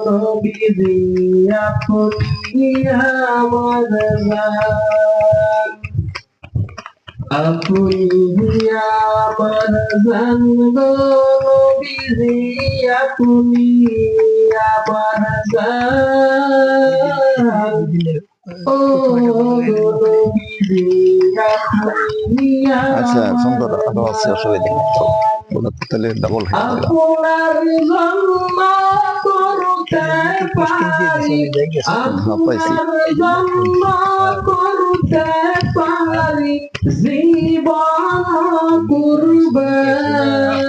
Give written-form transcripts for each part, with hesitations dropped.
নবীজি আপনি আমার জান, আপনি আমার জান গো নবীজি আপনি আমার জান, ও নবীজি আপনি আচ্ছা ফোন আমার করো আরো আছে অসুবিধা নেই বলো তাহলে ডাবল হয়ে যাবে আপনার জন্ম করতে পারি, আপনার জন্ম করতে পারি জীবন কুরবান,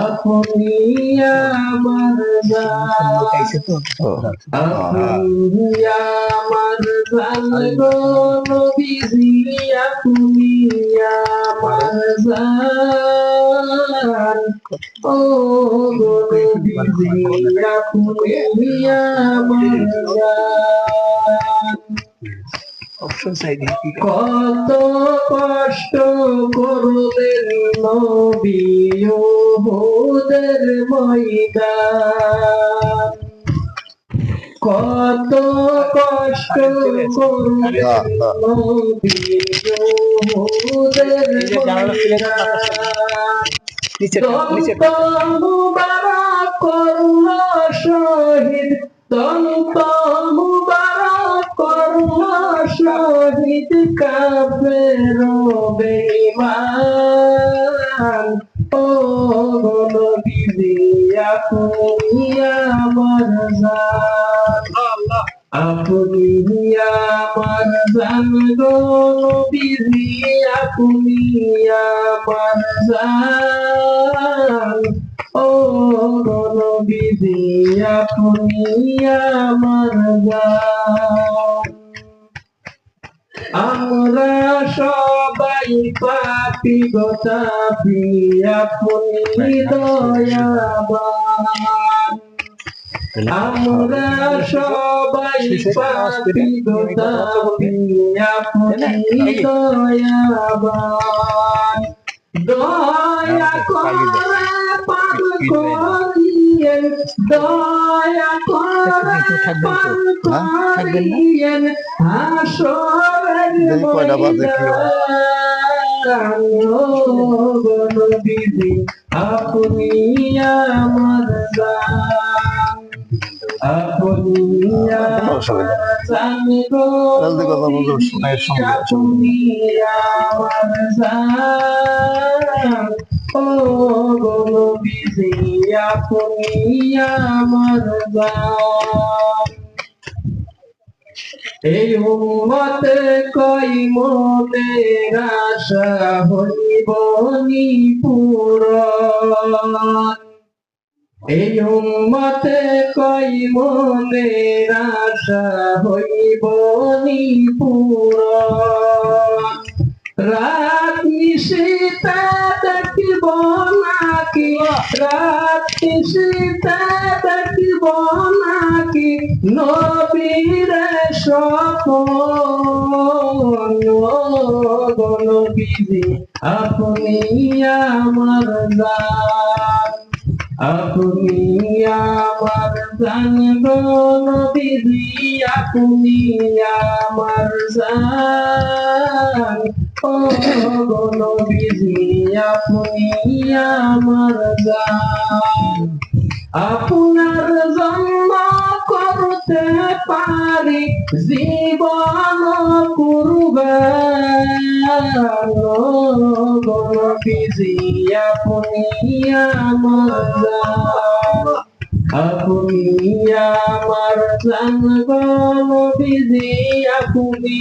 আপনি আমার জান, আপনি আমার জান গো নবীজি আপনি আমার জান, ও গো নবীজি আপনি আমার জান। কত কষ্ট করলেন নবী উহুদের ময়দান, কত কষ্ট করলেন নবী উহুদের ময়দান, দন্ত মুবারক করল শহীদ, দন্ত মুবারক করল শহীদ কাফের বেঈমান, ও নবীজি আপনি আমার জান, আপনি আমার জান গো নবীজি আপনি আমার জান, ও নবীজি আপনি আমার জান। আমরা সবাই পাপী গো তাপী আপনি দয়াবান, আমরা সবাই পাপী গো তাপী আপনি দয়াবান, দয়া করে পার করিয়েন, দয়া করে পার করিয়েন হাসরের ময়দান, ও নবীজি আপনি আমার জান, আপনি আমার জান গো নবীজি আপনি আমার জান, ও নবীজি আপনি আমার জান। এই উম্মতে কই মনের আশা হইব নিপুরন, এই উম্মতে কই মনের আশা হইব নিপুরন, রাত নিশিতে দেখিব নাকি, রাত নিশিতে দেখিব নাকি নবীর স্বপন, ও নবীজি আপনি আমার জান, আপনি আমার জান গো নবীজি আপনি আমার জান, ও নবীজি আপনি আমার জান। আপনার জন্ম করতে পারি জীবন কুরবান, ও নবীজি আপনি আমার জান, আপনি আমার জান গো নবীজি আপনি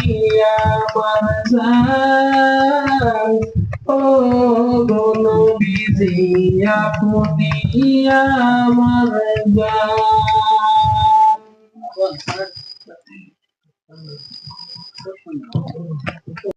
আমার জান, ও নবীজি আপনি আমার জান।